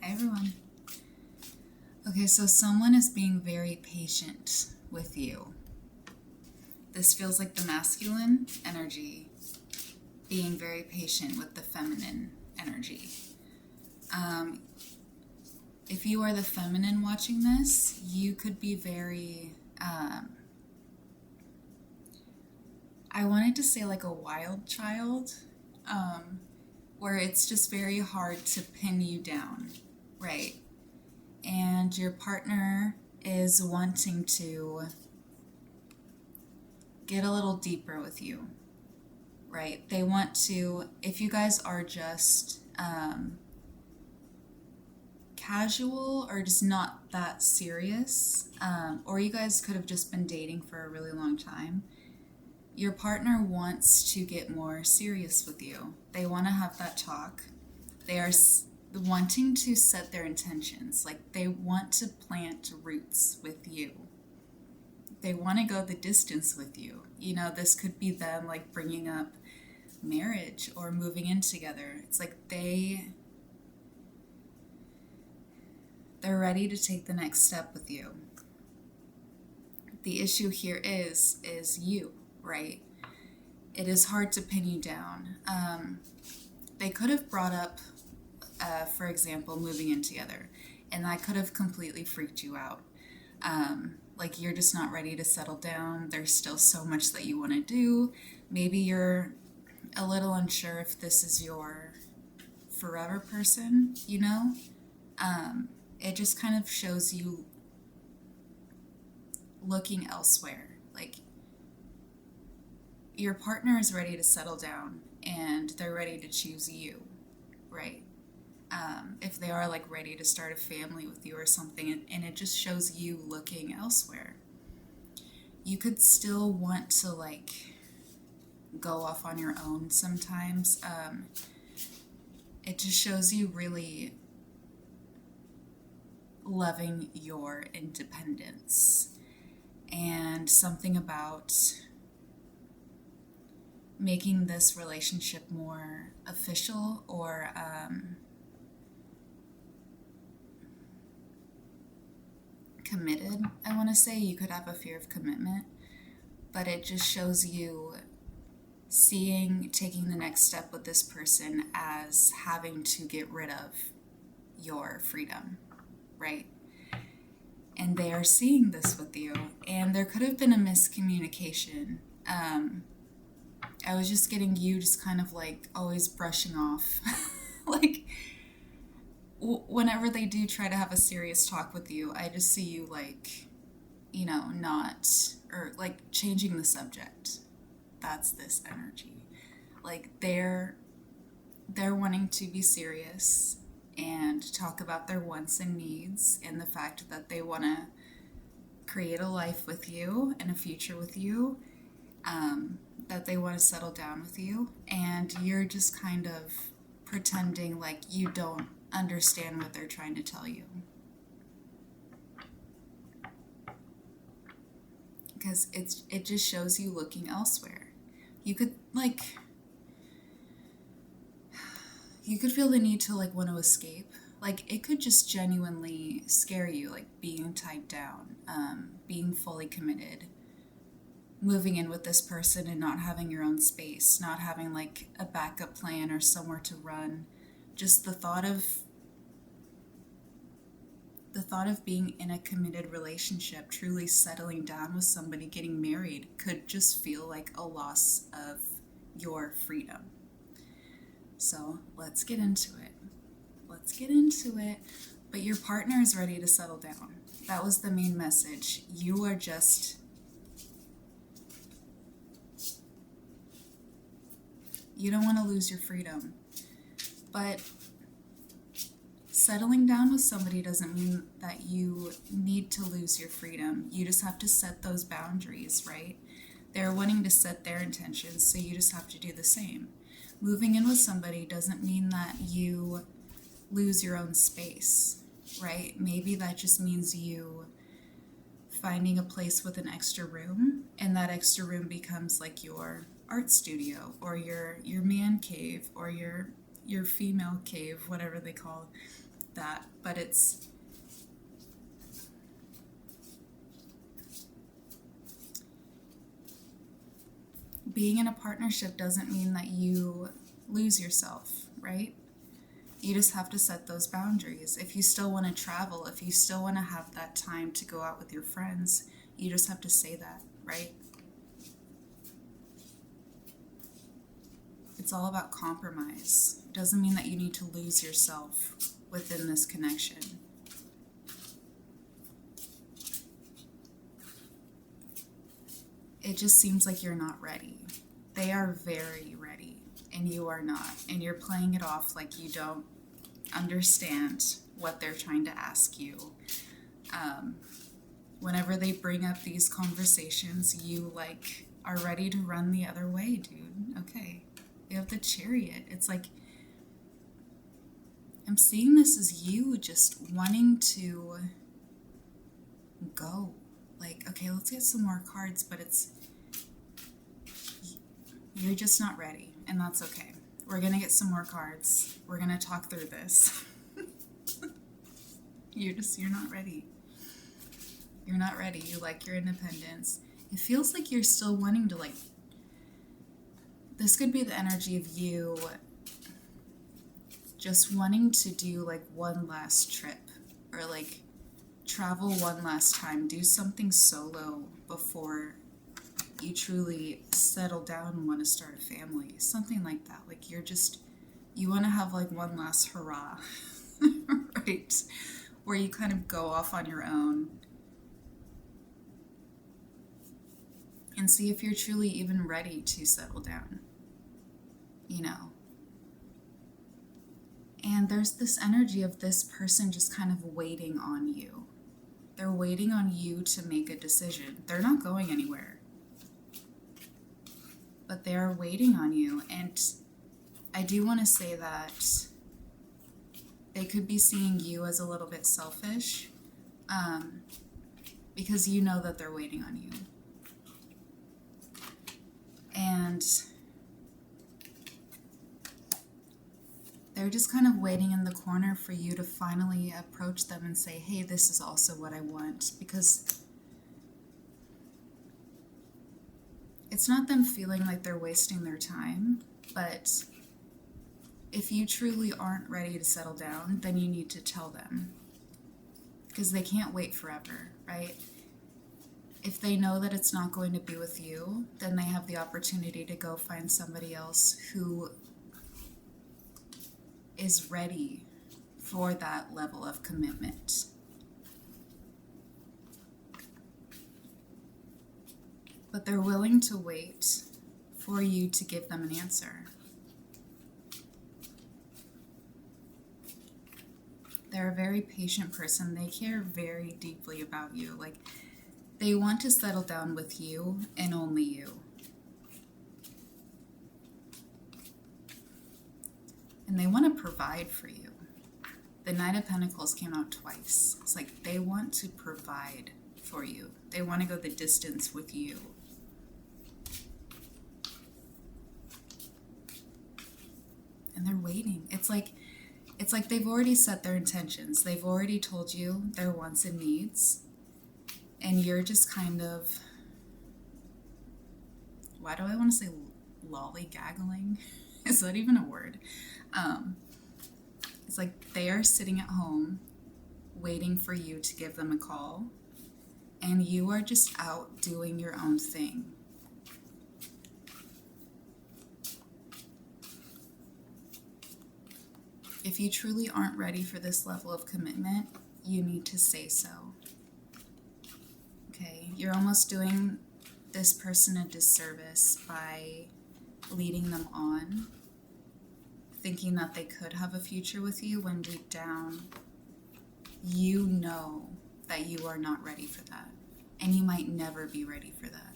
Hi everyone. Okay, so someone is being very patient with you. This feels like the masculine energy being very patient with the feminine energy. If you are the feminine watching this, you could be very, I wanted to say like a wild child, where it's just very hard to pin you down, right? And your partner is wanting to get a little deeper with you, right? They want to, if you guys are just casual or just not that serious, or you guys could have just been dating for a really long time, your partner wants to get more serious with you. They want to have that talk. They are wanting to set their intentions. Like they want to plant roots with you. They want to go the distance with you. You know, this could be them like bringing up marriage or moving in together. It's like they're ready to take the next step with you. The issue here is you, right? It is hard to pin you down. They could have brought up, for example, moving in together, and that could have completely freaked you out. Like you're just not ready to settle down. There's still so much that you want to do. Maybe you're a little unsure if this is your forever person, you know? It just kind of shows you looking elsewhere. Like your partner is ready to settle down and they're ready to choose you, right? If they are like ready to start a family with you or something, and it just shows you looking elsewhere. You could still want to like go off on your own sometimes. It just shows you really loving your independence and something about making this relationship more official or committed. I want to say you could have a fear of commitment, but it just shows you taking the next step with this person as having to get rid of your freedom, right? And they are seeing this with you, and there could have been a miscommunication. I was just getting you just kind of like always brushing off. Like, whenever they do try to have a serious talk with you, I just see you like, you know, not, or like changing the subject. That's this energy. Like they're wanting to be serious and talk about their wants and needs and the fact that they want to create a life with you and a future with you, that they want to settle down with you, and you're just kind of pretending like you don't understand what they're trying to tell you. Because it just shows you looking elsewhere. You could feel the need to like want to escape. Like it could just genuinely scare you, like being tied down, being fully committed, moving in with this person and not having your own space, not having like a backup plan or somewhere to run. Just the thought of being in a committed relationship, truly settling down with somebody, getting married, could just feel like a loss of your freedom. So let's get into it. But your partner is ready to settle down. That was the main message. You are just, you don't want to lose your freedom. But settling down with somebody doesn't mean that you need to lose your freedom. You just have to set those boundaries, right? They're wanting to set their intentions, so you just have to do the same. Moving in with somebody doesn't mean that you lose your own space, right? Maybe that just means you finding a place with an extra room, and that extra room becomes like your art studio or your man cave or your female cave, whatever they call that, but it's being in a partnership doesn't mean that you lose yourself, right? You just have to set those boundaries. If you still want to travel, if you still want to have that time to go out with your friends, you just have to say that, right? It's all about compromise. It doesn't mean that you need to lose yourself within this connection. It just seems like you're not ready. They are very ready, and you are not. And you're playing it off like you don't understand what they're trying to ask you. Whenever they bring up these conversations, you like are ready to run the other way, dude. Okay. You have the Chariot. It's like, I'm seeing this as you just wanting to go. Like, okay, let's get some more cards, but you're just not ready, and that's okay. We're gonna get some more cards. We're gonna talk through this. You're not ready. You're not ready. You like your independence. It feels like you're still wanting to, like, this could be the energy of you just wanting to do like one last trip, or like travel one last time, do something solo before you truly settle down and want to start a family, something like that. Like you want to have like one last hurrah, right? Where you kind of go off on your own and see if you're truly even ready to settle down, you know? And there's this energy of this person just kind of waiting on you. They're waiting on you to make a decision. They're not going anywhere, but they're waiting on you. And I do want to say that they could be seeing you as a little bit selfish, because you know that they're waiting on you. And they're just kind of waiting in the corner for you to finally approach them and say, hey, this is also what I want. Because it's not them feeling like they're wasting their time, but if you truly aren't ready to settle down, then you need to tell them. Because they can't wait forever, right? If they know that it's not going to be with you, then they have the opportunity to go find somebody else who is ready for that level of commitment. But they're willing to wait for you to give them an answer. They're a very patient person. They care very deeply about you. Like, they want to settle down with you and only you. And they want to provide for you. The Knight of Pentacles came out twice. It's like they want to provide for you. They want to go the distance with you. And they're waiting. It's like they've already set their intentions. They've already told you their wants and needs. And you're just kind of, why do I want to say lollygaggling? Is that even a word? It's like they are sitting at home waiting for you to give them a call, and you are just out doing your own thing. If you truly aren't ready for this level of commitment, you need to say so. Okay, you're almost doing this person a disservice by leading them on, thinking that they could have a future with you, when deep down you know that you are not ready for that, and you might never be ready for that.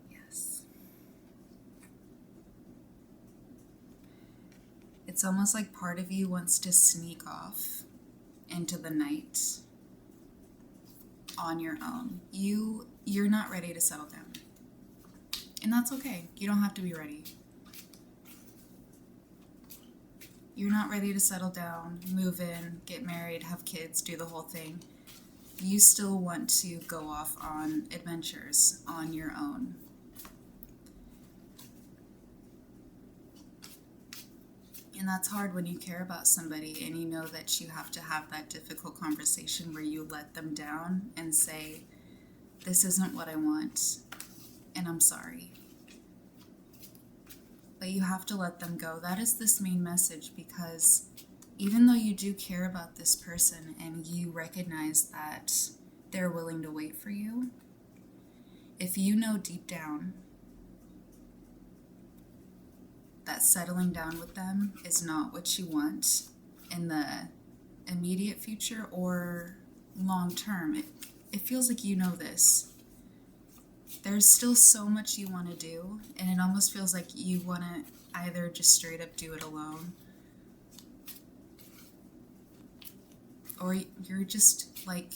Yes. It's almost like part of you wants to sneak off into the night on your own. You're not ready to settle down. And that's okay. You don't have to be ready. You're not ready to settle down, move in, get married, have kids, do the whole thing. You still want to go off on adventures on your own. And that's hard when you care about somebody and you know that you have to have that difficult conversation where you let them down and say, this isn't what I want, and I'm sorry. But you have to let them go. That is this main message, because even though you do care about this person and you recognize that they're willing to wait for you, if you know deep down that settling down with them is not what you want in the immediate future or long term, it feels like you know this. There's still so much you want to do, and it almost feels like you want to either just straight up do it alone, or you're just like,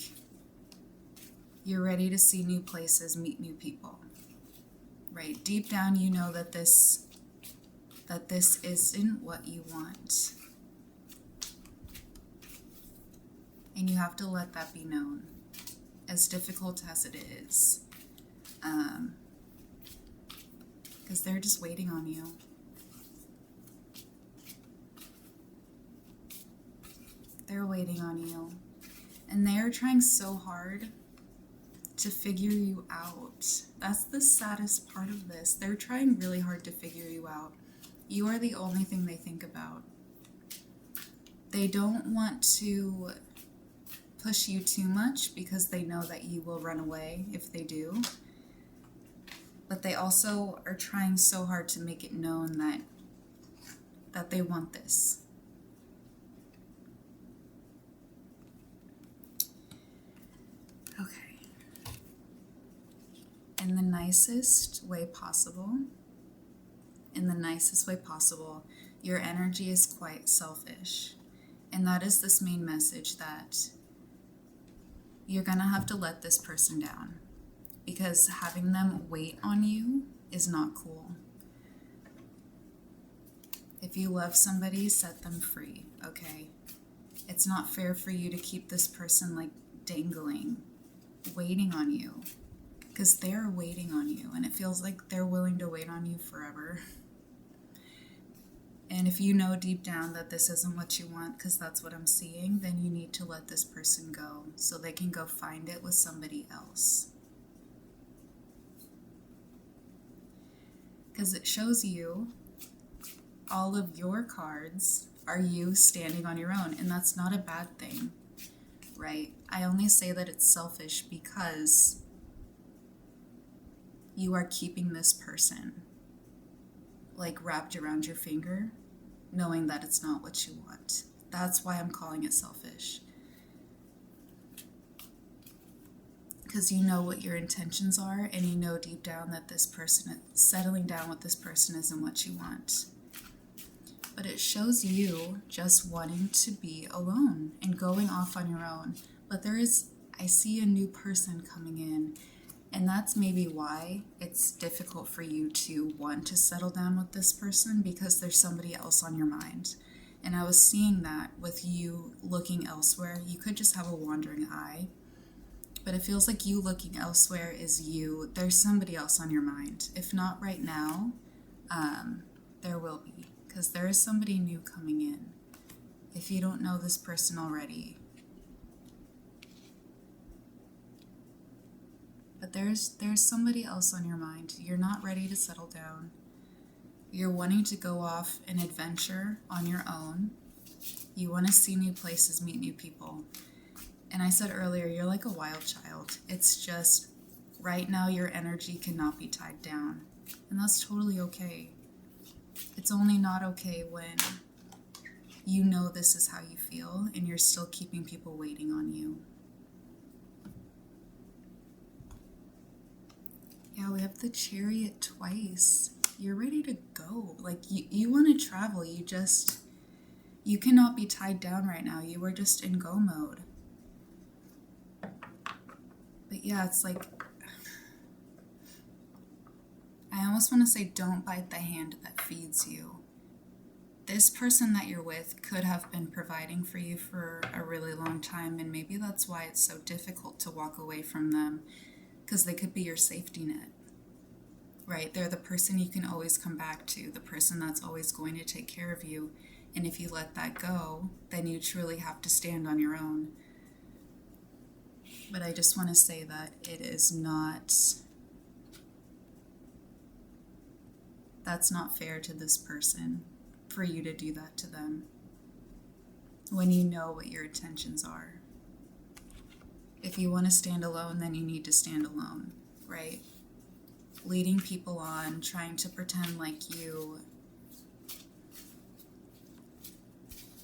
you're ready to see new places, meet new people, right? Deep down you know that this isn't what you want. And you have to let that be known, as difficult as it is. Because they're just waiting on you. They're waiting on you. And they're trying so hard to figure you out. That's the saddest part of this. They're trying really hard to figure you out. You are the only thing they think about. They don't want to push you too much because they know that you will run away if they do. But they also are trying so hard to make it known that they want this. Okay. In the nicest way possible, your energy is quite selfish. And that is this main message, that you're going to have to let this person down, because having them wait on you is not cool. If you love somebody, set them free, okay? It's not fair for you to keep this person like dangling, waiting on you, because they're waiting on you, and it feels like they're willing to wait on you forever. And if you know deep down that this isn't what you want, because that's what I'm seeing, then you need to let this person go so they can go find it with somebody else. Because it shows you all of your cards are you standing on your own, and that's not a bad thing, right? I only say that it's selfish because you are keeping this person like wrapped around your finger, knowing that it's not what you want. That's why I'm calling it selfish. Because you know what your intentions are, and you know deep down that this person, settling down with this person, isn't what you want. But it shows you just wanting to be alone and going off on your own. But I see a new person coming in, and that's maybe why it's difficult for you to want to settle down with this person, because there's somebody else on your mind. And I was seeing that with you looking elsewhere. You could just have a wandering eye, but it feels like you looking elsewhere is you. There's somebody else on your mind. If not right now, there will be, because there is somebody new coming in. If you don't know this person already. But there's somebody else on your mind. You're not ready to settle down. You're wanting to go off an adventure on your own. You want to see new places, meet new people. And I said earlier, you're like a wild child. It's just, right now your energy cannot be tied down. And that's totally okay. It's only not okay when you know this is how you feel and you're still keeping people waiting on you. Yeah, we have the Chariot twice. You're ready to go. Like, you want to travel. You cannot be tied down right now. You are just in go mode. But yeah, it's like, I almost want to say don't bite the hand that feeds you. This person that you're with could have been providing for you for a really long time, and maybe that's why it's so difficult to walk away from them, because they could be your safety net, right? They're the person you can always come back to, the person that's always going to take care of you. And if you let that go, then you truly have to stand on your own. But I just want to say that it is not, that's not fair to this person for you to do that to them when you know what your intentions are. If you want to stand alone, then you need to stand alone, right? Leading people on, trying to pretend like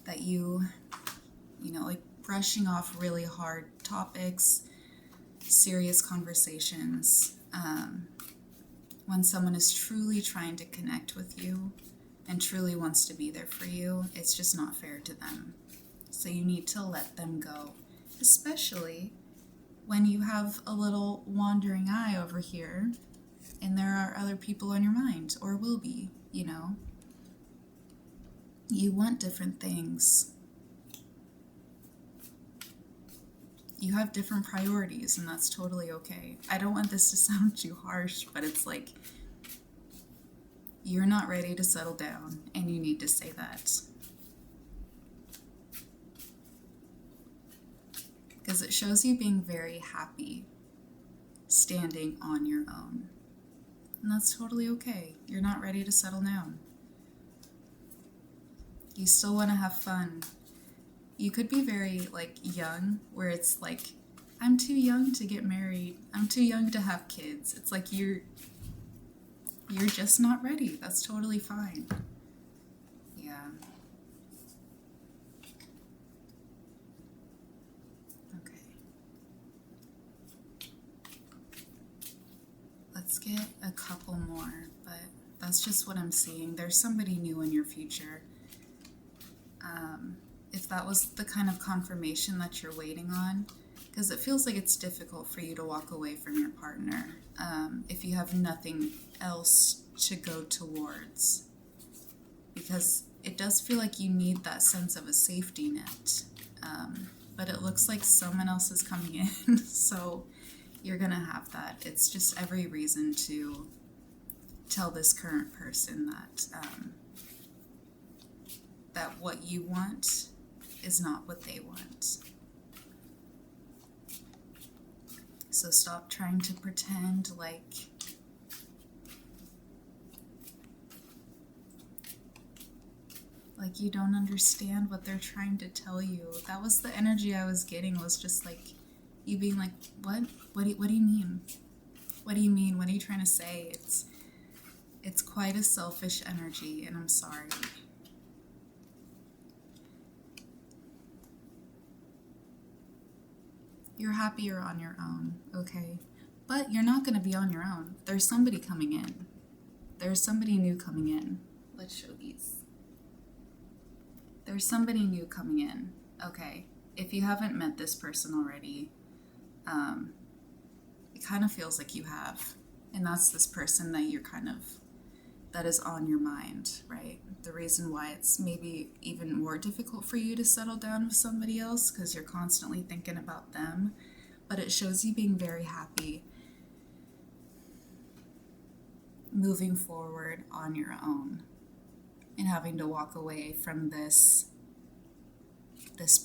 that you know, like brushing off really hard topics, serious conversations, when someone is truly trying to connect with you and truly wants to be there for you, it's just not fair to them. So you need to let them go, especially when you have a little wandering eye over here and there are other people on your mind, or will be, you know. You want different things. You have different priorities, and that's totally okay. I don't want this to sound too harsh, but it's like, you're not ready to settle down, and you need to say that. Because it shows you being very happy standing on your own. And that's totally okay. You're not ready to settle down. You still want to have fun. You could be very, like, young, where it's like, I'm too young to get married. I'm too young to have kids. It's like you're just not ready. That's totally fine. Yeah. Okay. Let's get a couple more, but that's just what I'm seeing. There's somebody new in your future. If that was the kind of confirmation that you're waiting on, because it feels like it's difficult for you to walk away from your partner if you have nothing else to go towards, because it does feel like you need that sense of a safety net, but it looks like someone else is coming in, so you're gonna have that. It's just every reason to tell this current person that that what you want is not what they want. So stop trying to pretend like you don't understand what they're trying to tell you. That was the energy I was getting, was just like you being like, what? What do you mean? What do you mean? What are you trying to say? It's quite a selfish energy, and I'm sorry. You're happier on your own, okay? But you're not going to be on your own. There's somebody coming in. There's somebody new coming in. Let's show these. There's somebody new coming in, okay? If you haven't met this person already, it kind of feels like you have. And that's this person that you're that is on your mind, right? The reason why it's maybe even more difficult for you to settle down with somebody else, because you're constantly thinking about them, but it shows you being very happy moving forward on your own and having to walk away from this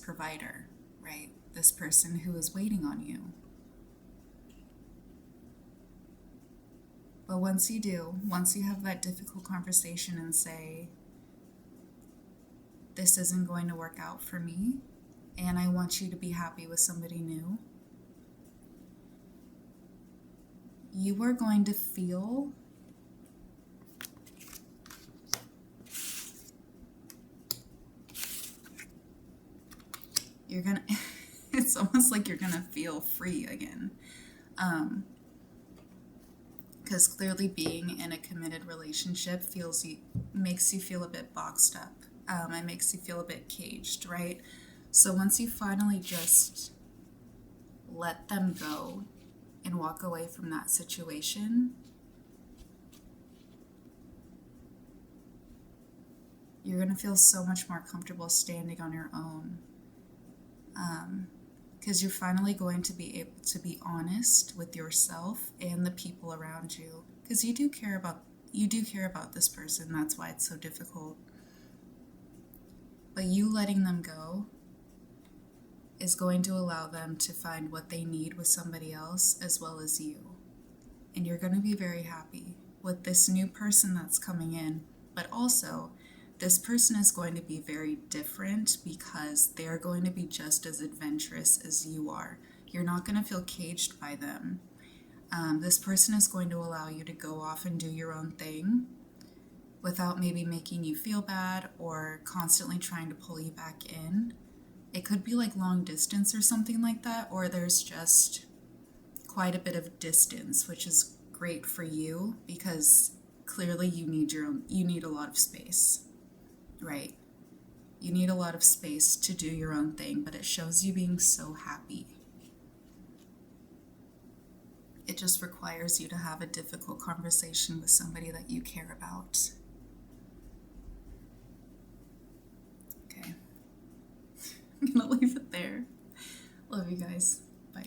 provider, right? This person who is waiting on you. But once you do, once you have that difficult conversation and say, this isn't going to work out for me, and I want you to be happy with somebody new, you are going to feel it's almost like you're gonna feel free again. Because clearly being in a committed relationship makes you feel a bit boxed up. It makes you feel a bit caged, right? So once you finally just let them go and walk away from that situation, You're going to feel so much more comfortable standing on your own. Because you're finally going to be able to be honest with yourself and the people around you. Because you do care about this person. That's why it's so difficult. But you letting them go is going to allow them to find what they need with somebody else as well as you. And you're going to be very happy with this new person that's coming in. But also, this person is going to be very different because they're going to be just as adventurous as you are. You're not going to feel caged by them. This person is going to allow you to go off and do your own thing without maybe making you feel bad or constantly trying to pull you back in. It could be like long distance or something like that, or there's just quite a bit of distance, which is great for you because clearly you need a lot of space. Right. You need a lot of space to do your own thing, but it shows you being so happy. It just requires you to have a difficult conversation with somebody that you care about. Okay. I'm gonna leave it there. Love you guys. Bye.